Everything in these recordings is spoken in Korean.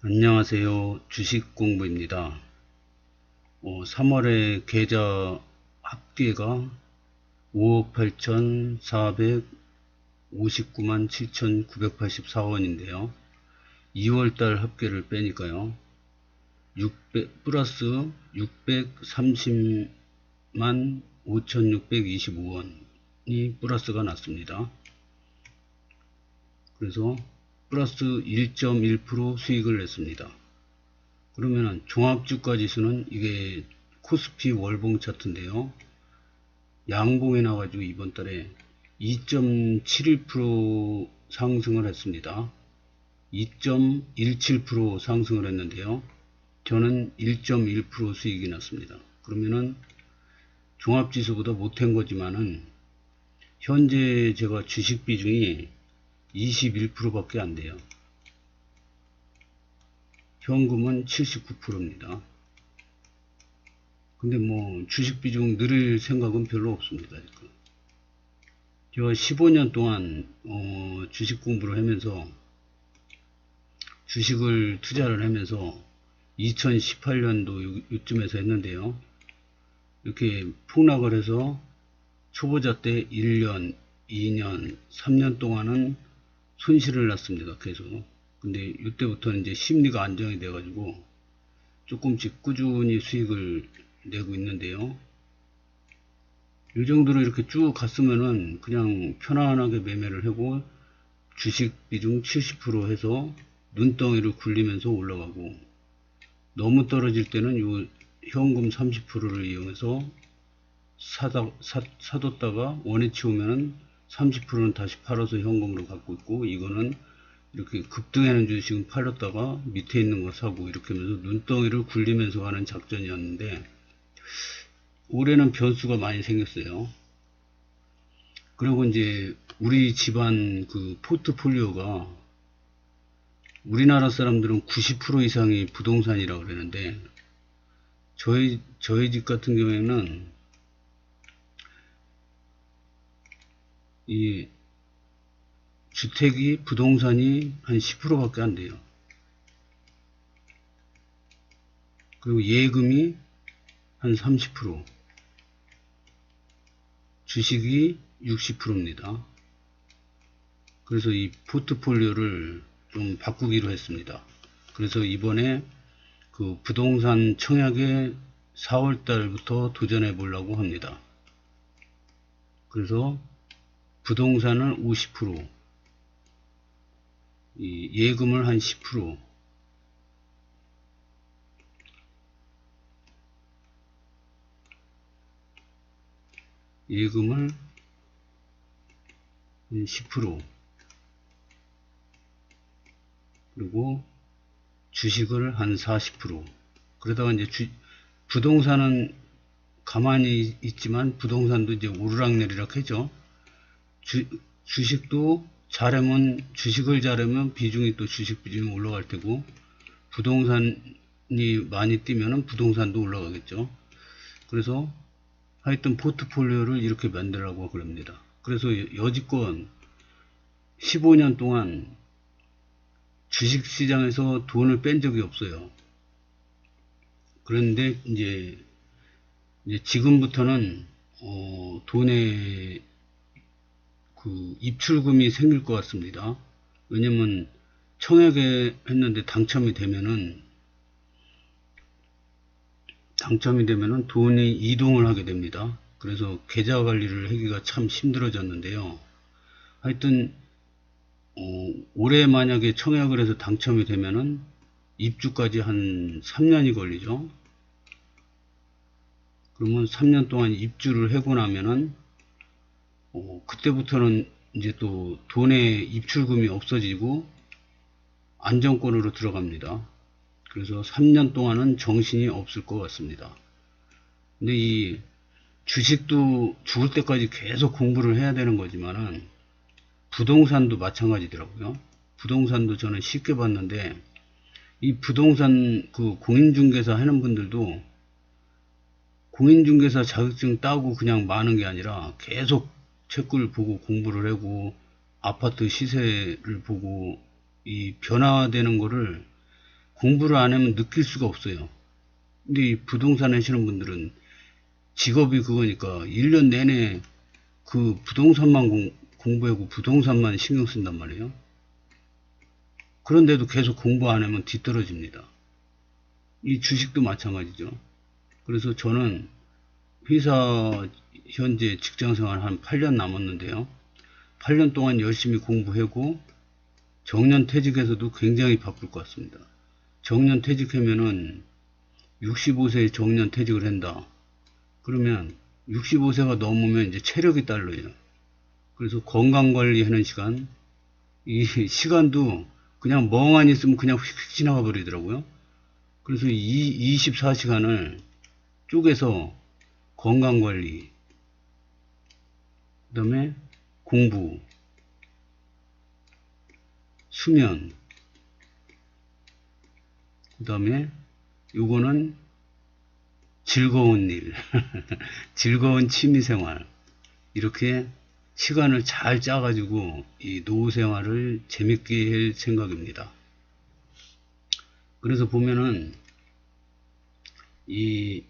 안녕하세요. 주식공부입니다. 3월에 계좌 합계가 5억 8,459만 7,984원인데요. 2월달 합계를 빼니까요. 플러스 630만 5,625원이 플러스가 났습니다. 그래서 플러스 1.1% 수익을 냈습니다. 그러면은 종합주가 지수는 이게 코스피 월봉 차트인데요. 양봉에 나가지고 이번 달에 2.71% 상승을 했습니다. 2.17% 상승을 했는데요. 저는 1.1% 수익이 났습니다. 그러면은 종합지수보다 못한 거지만은 현재 제가 주식 비중이 21% 밖에 안 돼요. 현금은 79%입니다. 근데 뭐 주식 비중 늘릴 생각은 별로 없습니다. 제가 15년 동안 주식 공부를 하면서 주식을 투자를 하면서 2018년도 요쯤에서 했는데요. 이렇게 폭락을 해서 초보자 때 1년, 2년, 3년 동안은 손실을 났습니다. 계속. 근데 이때부터는 이제 심리가 안정이 돼 가지고 조금씩 꾸준히 수익을 내고 있는데요. 이 정도로 이렇게 쭉 갔으면은 그냥 편안하게 매매를 하고 주식 비중 70% 해서 눈덩이를 굴리면서 올라가고, 너무 떨어질 때는 요 현금 30%를 이용해서 사뒀다가 원위치 오면은 30%는 다시 팔아서 현금으로 갖고 있고, 이거는 이렇게 급등하는 주식은 팔렸다가 밑에 있는 거 사고, 이렇게 하면서 눈덩이를 굴리면서 하는 작전이었는데 올해는 변수가 많이 생겼어요. 그리고 이제 우리 집안 그 포트폴리오가, 우리나라 사람들은 90% 이상이 부동산이라고 그러는데 저희 집 같은 경우에는 이 주택이 부동산이 한 10%밖에 안 돼요. 그리고 예금이 한 30%, 주식이 60%입니다. 그래서 이 포트폴리오를 좀 바꾸기로 했습니다. 그래서 이번에 그 부동산 청약에 4월달부터 도전해 보려고 합니다. 그래서 부동산을 50%, 이 예금을 한 10%, 예금을 10%, 그리고 주식을 한 40%. 그러다가 이제 부동산은 가만히 있지만 부동산도 이제 오르락내리락 하죠. 주식도 주식을 잘하면 비중이 또 주식 비중이 올라갈 테고, 부동산이 많이 뛰면은 부동산도 올라가겠죠. 그래서 하여튼 포트폴리오를 이렇게 만들라고 그럽니다. 그래서 여지껏 15년 동안 주식시장에서 돈을 뺀 적이 없어요. 그런데 이제 지금부터는 돈의 그 입출금이 생길 것 같습니다. 왜냐면 청약에 했는데 당첨이 되면은 돈이 이동을 하게 됩니다. 그래서 계좌 관리를 하기가 참 힘들어졌는데요. 하여튼 올해 만약에 청약을 해서 당첨이 되면은 입주까지 한 3년이 걸리죠. 그러면 3년 동안 입주를 하고 나면은 그때부터는 이제 또 돈의 입출금이 없어지고 안정권으로 들어갑니다. 그래서 3년 동안은 정신이 없을 것 같습니다. 근데 이 주식도 죽을 때까지 계속 공부를 해야 되는 거지만은 부동산도 마찬가지더라고요. 부동산도 저는 쉽게 봤는데, 이 부동산 그 공인중개사 하는 분들도 공인중개사 자격증 따고 그냥 마는 게 아니라 계속 책을 보고 공부를 하고 아파트 시세를 보고 이 변화되는 거를 공부를 안 하면 느낄 수가 없어요. 근데 이 부동산 하시는 분들은 직업이 그거니까 1년 내내 그 부동산만 공부하고 부동산만 신경 쓴단 말이에요. 그런데도 계속 공부 안 하면 뒤떨어집니다. 이 주식도 마찬가지죠. 그래서 저는 회사 현재 직장생활 한 8년 남았는데요. 8년 동안 열심히 공부하고 정년퇴직해서도 굉장히 바쁠 것 같습니다. 정년퇴직하면은 65세에 정년퇴직을 한다. 그러면 65세가 넘으면 이제 체력이 딸려요. 그래서 건강관리하는 시간, 이 시간도 그냥 멍하니 있으면 그냥 휙휙 지나가 버리더라고요. 그래서 이 24시간을 쪼개서 건강관리, 그 다음에 공부, 수면, 그 다음에 요거는 즐거운 일, 즐거운 취미생활, 이렇게 시간을 잘 짜가지고 이 노후생활을 재밌게 할 생각입니다. 그래서 보면은 이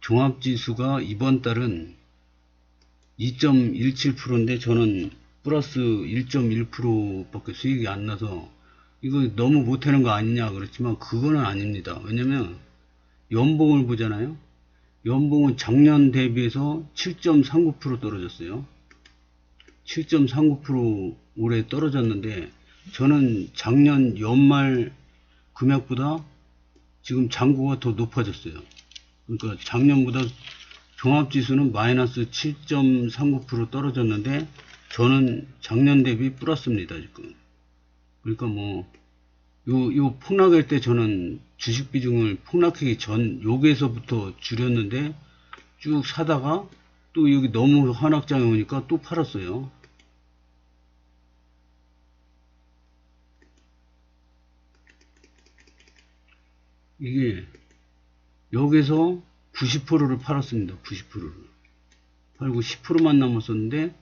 종합지수가 이번 달은 2.17%인데 저는 플러스 1.1%밖에 수익이 안 나서 이거 너무 못하는 거 아니냐 그렇지만 그거는 아닙니다. 왜냐면 연봉을 보잖아요. 연봉은 작년 대비해서 7.39% 떨어졌어요. 7.39% 올해 떨어졌는데 저는 작년 연말 금액보다 지금 잔고가 더 높아졌어요. 그러니까 작년보다 종합지수는 마이너스 7.39% 떨어졌는데 저는 작년 대비 플러스입니다 지금. 그러니까 뭐 요 폭락할 때 저는 주식 비중을 폭락하기 전 여기에서부터 줄였는데 쭉 사다가 또 여기 너무 하락장에 오니까 또 팔았어요. 이게 여기서 90%를 팔았습니다. 90%를 팔고 10%만 남았었는데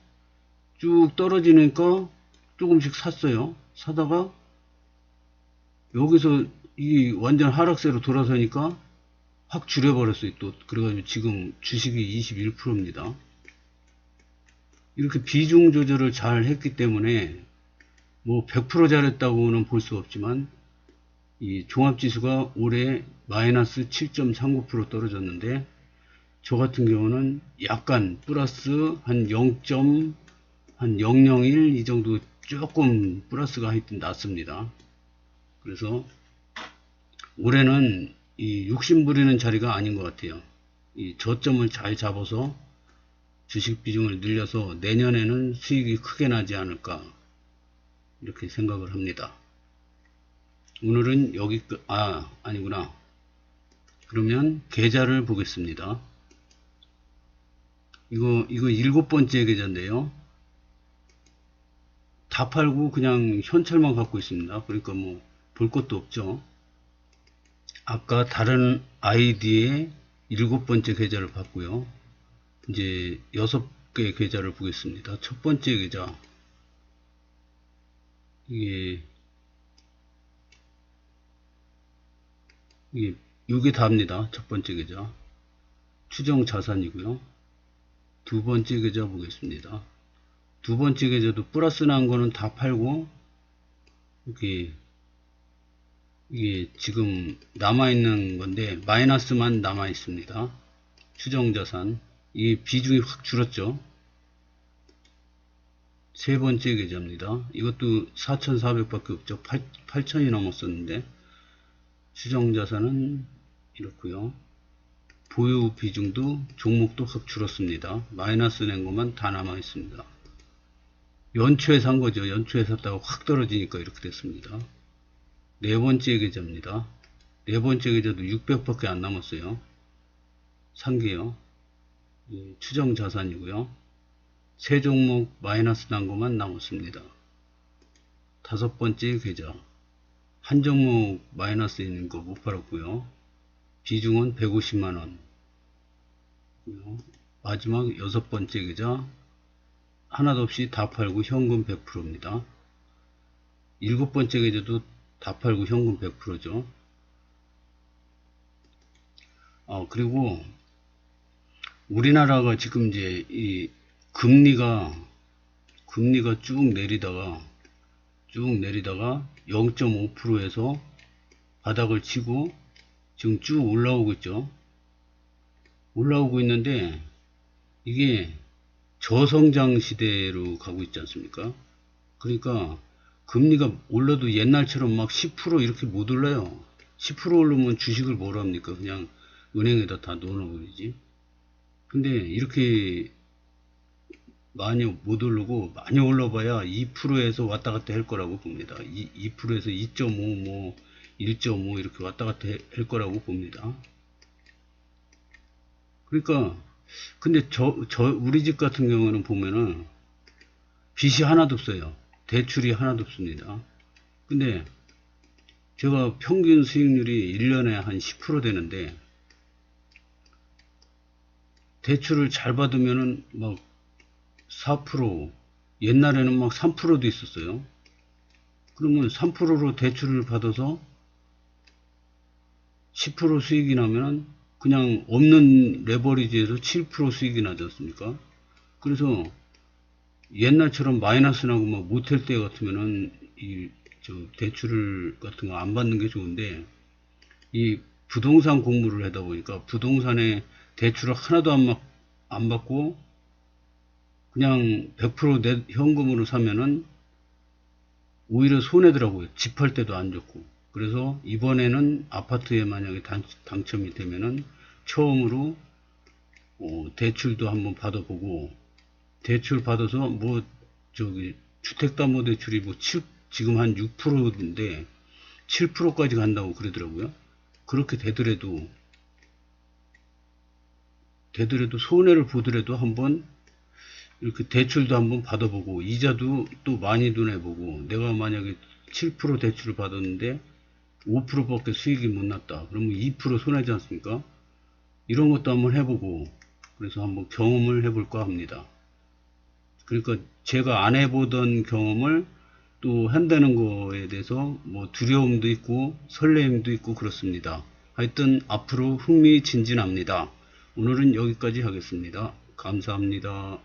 쭉 떨어지니까 조금씩 샀어요. 사다가 여기서 이 완전 하락세로 돌아서니까 확 줄여버렸어요. 또 그래가지고 지금 주식이 21%입니다. 이렇게 비중 조절을 잘 했기 때문에 뭐 100% 잘했다고는 볼 수 없지만 이 종합지수가 올해 마이너스 7.39% 떨어졌는데 저 같은 경우는 약간 플러스 한 0.001 이 정도 조금 플러스가 하여튼 났습니다. 그래서 올해는 이 욕심 부리는 자리가 아닌 것 같아요. 이 저점을 잘 잡아서 주식 비중을 늘려서 내년에는 수익이 크게 나지 않을까 이렇게 생각을 합니다. 오늘은 여기 아니구나. 그러면 계좌를 보겠습니다. 이거 7번째 계좌인데요. 다 팔고 그냥 현찰만 갖고 있습니다. 그러니까 뭐 볼 것도 없죠. 아까 다른 아이디의 7번째 계좌를 봤고요. 이제 6개 계좌를 보겠습니다. 첫 번째 계좌. 이게 답니다. 첫 번째 계좌. 추정 자산이고요. 두 번째 계좌 보겠습니다. 두 번째 계좌도 플러스 난 거는 다 팔고, 이게 지금 남아있는 건데, 마이너스만 남아있습니다. 추정 자산. 이게 비중이 확 줄었죠. 세 번째 계좌입니다. 이것도 4,400밖에 없죠. 8,000이 넘었었는데, 추정 자산은 이렇고요. 보유 비중도 종목도 확 줄었습니다. 마이너스 낸 것만 다 남아 있습니다. 연초에 산 거죠. 연초에 샀다가 확 떨어지니까 이렇게 됐습니다. 네 번째 계좌입니다. 네 번째 계좌도 600밖에 안 남았어요. 산 게요. 추정 자산이고요. 세 종목 마이너스 난 것만 남았습니다. 다섯 번째 계좌. 한 종목 마이너스 있는 거 못 팔았고요. 비중은 150만원. 마지막 여섯 번째 계좌. 하나도 없이 다 팔고 현금 100%입니다. 일곱 번째 계좌도 다 팔고 현금 100%죠. 그리고 우리나라가 지금 이제 이 금리가 쭉 내리다가 0.5%에서 바닥을 치고 지금 쭉 올라오고 있죠. 올라오고 있는데 이게 저성장 시대로 가고 있지 않습니까? 그러니까 금리가 올라도 옛날처럼 막 10% 이렇게 못 올라요. 10% 오르면 주식을 뭘 합니까? 그냥 은행에다 다 넣어버리지. 근데 이렇게 많이 못 오르고 많이 올라봐야 2%에서 왔다 갔다 할 거라고 봅니다. 2%에서 2.5, 뭐 1.5 이렇게 왔다 갔다 할 거라고 봅니다. 그러니까 근데 우리 집 같은 경우는 보면은 빚이 하나도 없어요. 대출이 하나도 없습니다. 근데 제가 평균 수익률이 1년에 한 10% 되는데 대출을 잘 받으면은 막 4%, 옛날에는 막 3%도 있었어요. 그러면 3%로 대출을 받아서 10% 수익이 나면 그냥 없는 레버리지에서 7% 수익이 나지 않습니까? 그래서 옛날처럼 마이너스 나고 막 모텔 때 같으면은 대출 같은 거 안 받는 게 좋은데 이 부동산 공부를 하다 보니까 부동산에 대출을 하나도 안 받고 그냥 100% 현금으로 사면은 오히려 손해더라고요. 집 할 때도 안 좋고. 그래서 이번에는 아파트에 만약에 당첨이 되면은 처음으로 대출도 한번 받아보고 대출 받아서 주택담보대출이 지금 한 6%인데 7%까지 간다고 그러더라고요. 그렇게 되더라도 손해를 보더라도 한번 이렇게 대출도 한번 받아보고 이자도 또 많이도 내보고 내가 만약에 7% 대출을 받았는데 5%밖에 수익이 못 났다. 그러면 2% 손해지 않습니까? 이런 것도 한번 해보고 그래서 한번 경험을 해볼까 합니다. 그러니까 제가 안 해보던 경험을 또 한다는 거에 대해서 뭐 두려움도 있고 설레임도 있고 그렇습니다. 하여튼 앞으로 흥미진진합니다. 오늘은 여기까지 하겠습니다. 감사합니다.